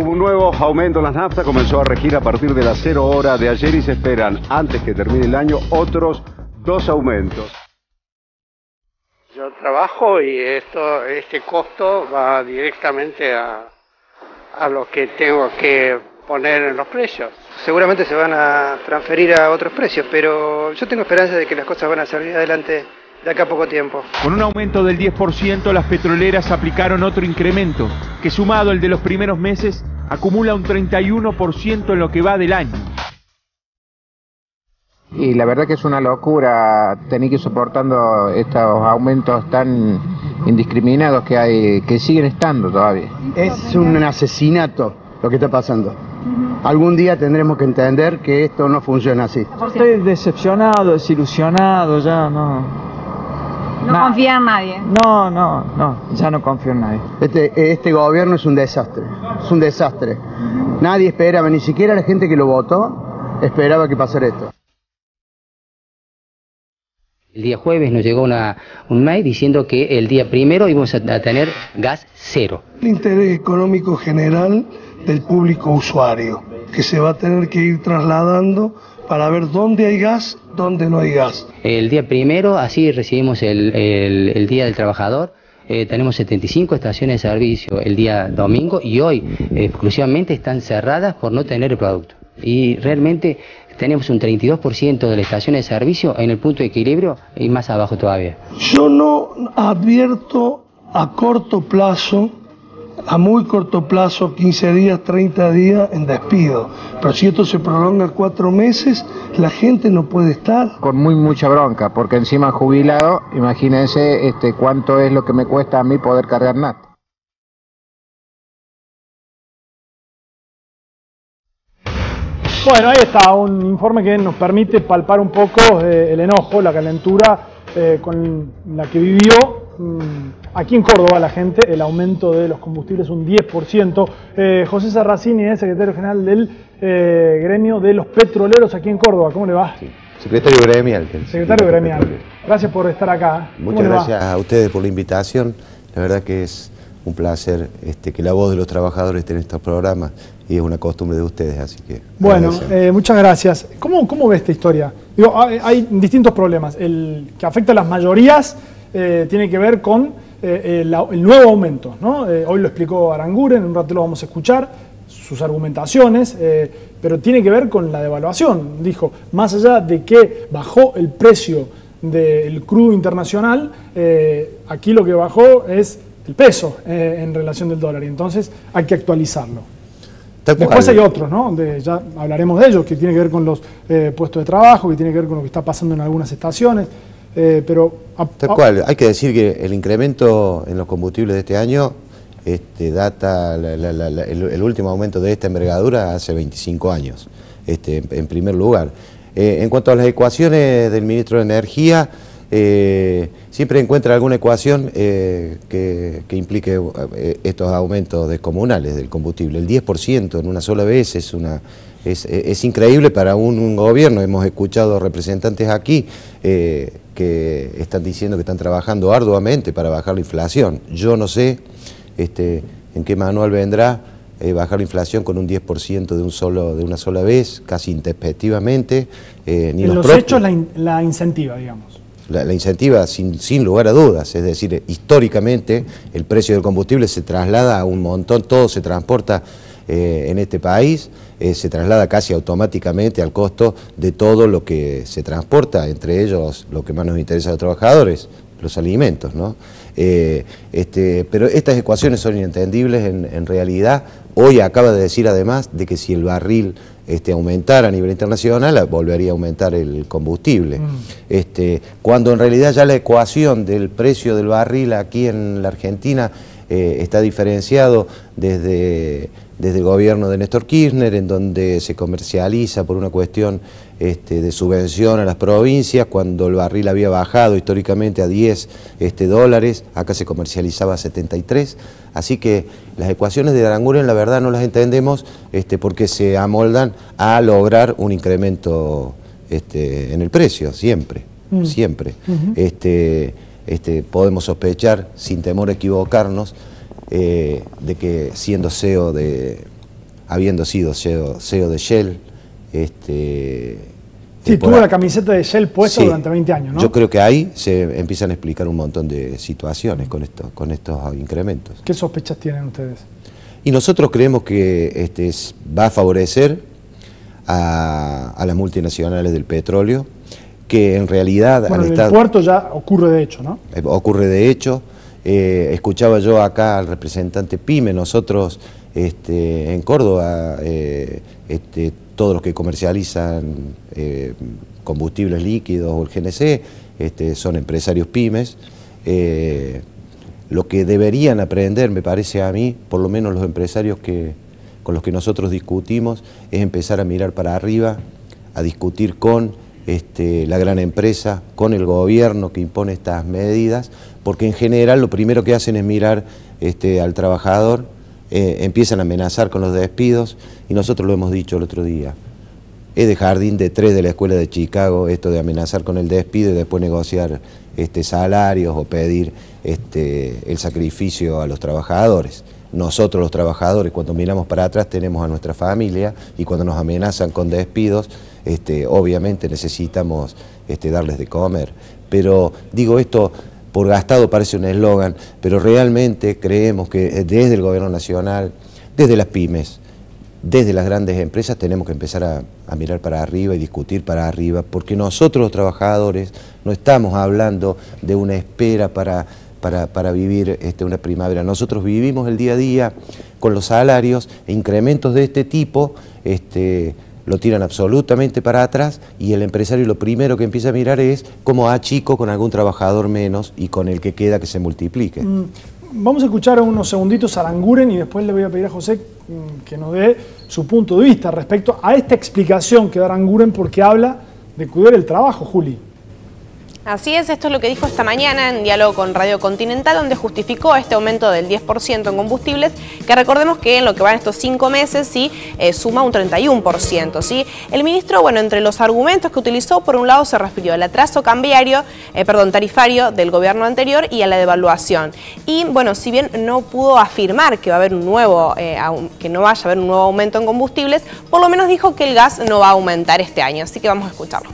Hubo un nuevo aumento en las naftas, comenzó a regir a partir de las 0 horas de ayer y se esperan, antes que termine el año, otros 2 aumentos. Yo trabajo y este costo va directamente a lo que tengo que poner en los precios. Seguramente se van a transferir a otros precios, pero yo tengo esperanza de que las cosas van a salir adelante de acá a poco tiempo. Con un aumento del 10%, las petroleras aplicaron otro incremento, que sumado al de los primeros meses, acumula un 31% en lo que va del año. Y la verdad que es una locura tener que ir soportando estos aumentos tan indiscriminados que hay, que siguen estando todavía. Es un asesinato lo que está pasando. Algún día tendremos que entender que esto no funciona así. Estoy decepcionado, desilusionado, ya no... No confía en nadie. No, ya no confío en nadie. Este gobierno es un desastre, Nadie esperaba, ni siquiera la gente que lo votó, esperaba que pasara esto. El día jueves nos llegó un mail diciendo que el día primero íbamos a tener gas cero. El interés económico general del público usuario, que se va a tener que ir trasladando para ver dónde hay gas, dónde no hay gas. El día primero, así recibimos el Día del Trabajador. Tenemos 75 estaciones de servicio el día domingo y hoy exclusivamente están cerradas por no tener el producto. Y realmente tenemos un 32% de las estaciones de servicio en el punto de equilibrio y más abajo todavía. Yo no advierto a corto plazo, a muy corto plazo, 15 días, 30 días en despido. Pero si esto se prolonga 4 meses, la gente no puede estar. Con mucha bronca, porque encima jubilado, imagínense cuánto es lo que me cuesta a mí poder cargar nafta. Bueno, ahí está, un informe que nos permite palpar un poco el enojo, la calentura con la que vivió aquí en Córdoba la gente, el aumento de los combustibles un 10%. José Sarracini es secretario general del gremio de los petroleros aquí en Córdoba. ¿Cómo le va? Sí. Secretario gremial. Secretario gremial. Gracias por estar acá. Muchas gracias a ustedes por la invitación. La verdad que es un placer que la voz de los trabajadores esté en estos programas y es una costumbre de ustedes, así que... Bueno, muchas gracias. ¿Cómo ve esta historia? Digo, hay distintos problemas. El que afecta a las mayorías tiene que ver con el nuevo aumento, ¿no? Hoy lo explicó Aranguren, en un rato lo vamos a escuchar, sus argumentaciones, pero tiene que ver con la devaluación. Dijo, más allá de que bajó el precio del crudo internacional, aquí lo que bajó es el peso en relación del dólar, y entonces hay que actualizarlo. Después hay otros, ¿no? Ya hablaremos de ellos, que tiene que ver con los puestos de trabajo, que tiene que ver con lo que está pasando en algunas estaciones, pero... Tal cual, hay que decir que el incremento en los combustibles de este año data el último aumento de esta envergadura hace 25 años, en primer lugar. En cuanto a las ecuaciones del ministro de Energía, siempre encuentra alguna ecuación que implique estos aumentos descomunales del combustible. El 10% en una sola vez es increíble para un gobierno. Hemos escuchado representantes aquí que están diciendo que están trabajando arduamente para bajar la inflación. Yo no sé en qué manual vendrá bajar la inflación con un 10% de una sola vez, casi intempestivamente. En los hechos la incentiva, digamos. La incentiva sin lugar a dudas, es decir, históricamente el precio del combustible se traslada a un montón, todo se transporta en este país, se traslada casi automáticamente al costo de todo lo que se transporta, entre ellos lo que más nos interesa a los trabajadores, los alimentos, ¿no? Pero estas ecuaciones son inentendibles en realidad. Hoy acaba de decir además de que si el barril aumentara a nivel internacional, volvería a aumentar el combustible. Cuando en realidad ya la ecuación del precio del barril aquí en la Argentina está diferenciado desde el gobierno de Néstor Kirchner, en donde se comercializa por una cuestión de subvención a las provincias. Cuando el barril había bajado históricamente a 10 dólares, acá se comercializaba a 73, así que las ecuaciones de Aranguren la verdad no las entendemos porque se amoldan a lograr un incremento en el precio, siempre. Podemos sospechar, sin temor a equivocarnos, de que siendo CEO de habiendo sido CEO de Shell. Sí, tuvo la camiseta de Shell puesta durante 20 años, ¿no? Yo creo que ahí se empiezan a explicar un montón de situaciones con estos incrementos. ¿Qué sospechas tienen ustedes? Y nosotros creemos que va a favorecer a las multinacionales del petróleo, que en realidad... Bueno, en el puerto ya ocurre de hecho, ¿no? Ocurre de hecho. Escuchaba yo acá al representante PYME, nosotros en Córdoba, todos los que comercializan combustibles líquidos o el GNC son empresarios pymes. Lo que deberían aprender, me parece a mí, por lo menos los empresarios con los que nosotros discutimos, es empezar a mirar para arriba, a discutir con la gran empresa, con el gobierno que impone estas medidas, porque en general lo primero que hacen es mirar al trabajador, empiezan a amenazar con los despidos, y nosotros lo hemos dicho el otro día. Es de jardín de 3 de la escuela de Chicago esto de amenazar con el despido y después negociar salarios o pedir el sacrificio a los trabajadores. Nosotros los trabajadores, cuando miramos para atrás, tenemos a nuestra familia, y cuando nos amenazan con despidos, obviamente necesitamos darles de comer. Pero digo esto, por gastado parece un eslogan, pero realmente creemos que desde el gobierno nacional, desde las pymes, desde las grandes empresas, tenemos que empezar a mirar para arriba y discutir para arriba, porque nosotros los trabajadores no estamos hablando de una espera para vivir una primavera. Nosotros vivimos el día a día con los salarios e incrementos de este tipo, lo tiran absolutamente para atrás, y el empresario lo primero que empieza a mirar es cómo achico con algún trabajador menos y con el que queda que se multiplique. Vamos a escuchar unos segunditos a Aranguren y después le voy a pedir a José que nos dé su punto de vista respecto a esta explicación que da Aranguren, porque habla de cuidar el trabajo, Juli. Así es, esto es lo que dijo esta mañana en diálogo con Radio Continental, donde justificó este aumento del 10% en combustibles, que recordemos que en lo que van estos 5 meses sí suma un 31%. ¿sí? El ministro, bueno, entre los argumentos que utilizó, por un lado se refirió al atraso tarifario del gobierno anterior y a la devaluación. Y bueno, si bien no pudo afirmar que va a haber que no vaya a haber un nuevo aumento en combustibles, por lo menos dijo que el gas no va a aumentar este año. Así que vamos a escucharlo.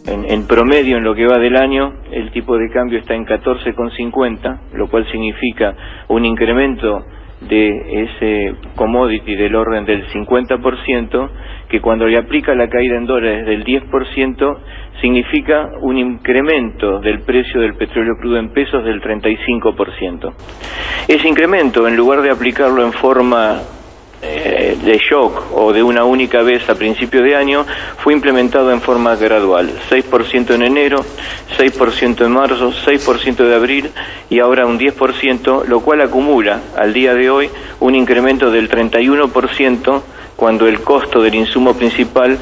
En promedio, en lo que va del año, el tipo de cambio está en 14,50, lo cual significa un incremento de ese commodity del orden del 50%, que cuando le aplica la caída en dólares del 10%, significa un incremento del precio del petróleo crudo en pesos del 35%. Ese incremento, en lugar de aplicarlo en forma de shock o de una única vez a principio de año, fue implementado en forma gradual, 6% en enero, 6% en marzo, 6% de abril y ahora un 10%, lo cual acumula al día de hoy un incremento del 31% cuando el costo del insumo principal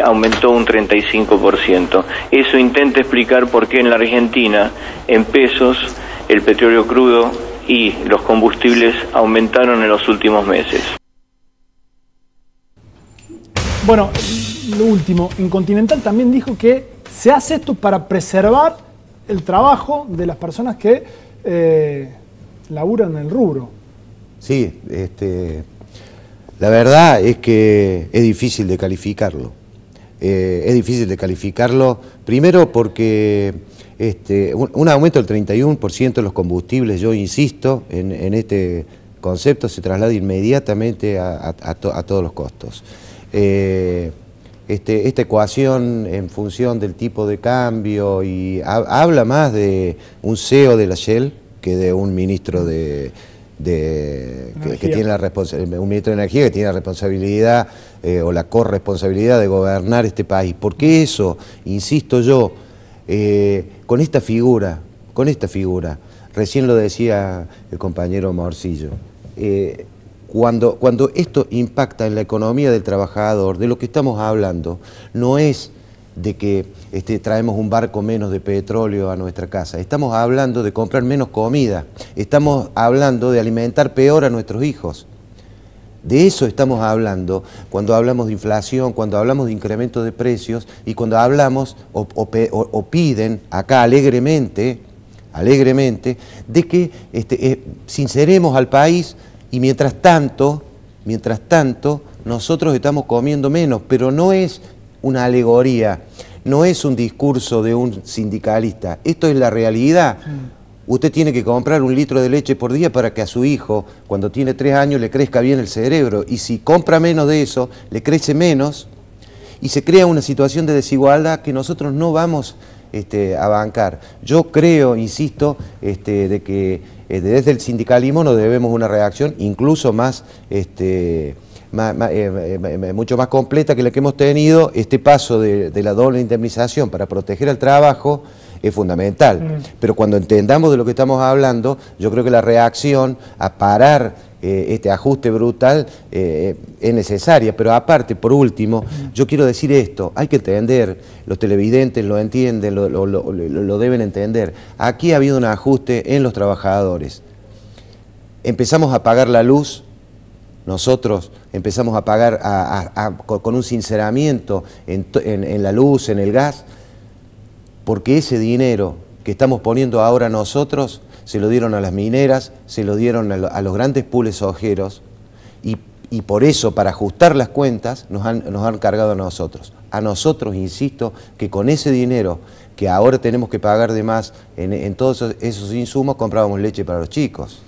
aumentó un 35%. Eso intenta explicar por qué en la Argentina, en pesos, el petróleo crudo y los combustibles aumentaron en los últimos meses. Bueno, lo último, en Continental también dijo que se hace esto para preservar el trabajo de las personas que laburan en el rubro. Sí, la verdad es que es difícil de calificarlo. Es difícil de calificarlo, primero porque un aumento del 31% de los combustibles, yo insisto en este concepto, se traslada inmediatamente a todos los costos. Esta ecuación en función del tipo de cambio y habla más de un CEO de la Shell que de un ministro que tiene un ministro de Energía que tiene la responsabilidad o la corresponsabilidad de gobernar este país. Porque eso, insisto yo, con esta figura, recién lo decía el compañero Morcillo, cuando esto impacta en la economía del trabajador, de lo que estamos hablando, no es de que traemos un barco menos de petróleo a nuestra casa, estamos hablando de comprar menos comida, estamos hablando de alimentar peor a nuestros hijos. De eso estamos hablando cuando hablamos de inflación, cuando hablamos de incremento de precios y cuando hablamos o piden acá alegremente, de que sinceremos al país Y mientras tanto, nosotros estamos comiendo menos, pero no es una alegoría, no es un discurso de un sindicalista, esto es la realidad. Usted tiene que comprar 1 litro de leche por día para que a su hijo, cuando tiene 3 años, le crezca bien el cerebro, y si compra menos de eso, le crece menos, y se crea una situación de desigualdad que nosotros no vamos a bancar. Yo creo, insisto, de que desde el sindicalismo nos debemos una reacción incluso más, mucho más completa que la que hemos tenido. Este paso de la doble indemnización para proteger al trabajo es fundamental. Pero cuando entendamos de lo que estamos hablando, yo creo que la reacción a parar este ajuste brutal es necesaria. Pero aparte, por último, yo quiero decir esto, hay que entender, los televidentes lo entienden, lo deben entender. Aquí ha habido un ajuste en los trabajadores. Empezamos a pagar la luz, nosotros empezamos a pagar con un sinceramiento en la luz, en el gas, porque ese dinero que estamos poniendo ahora nosotros se lo dieron a las mineras, se lo dieron a los grandes pools sojeros, y por eso, para ajustar las cuentas, nos han cargado a nosotros. A nosotros, insisto, que con ese dinero que ahora tenemos que pagar de más en todos esos insumos, comprábamos leche para los chicos.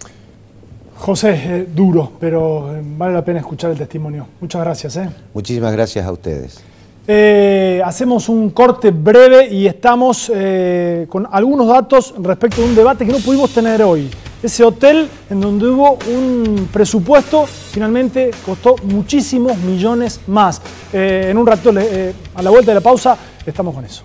José, duro, pero vale la pena escuchar el testimonio. Muchas gracias. Muchísimas gracias a ustedes. Hacemos un corte breve y estamos con algunos datos respecto de un debate que no pudimos tener hoy. Ese hotel en donde hubo un presupuesto, finalmente costó muchísimos millones más. En un rato, a la vuelta de la pausa, estamos con eso.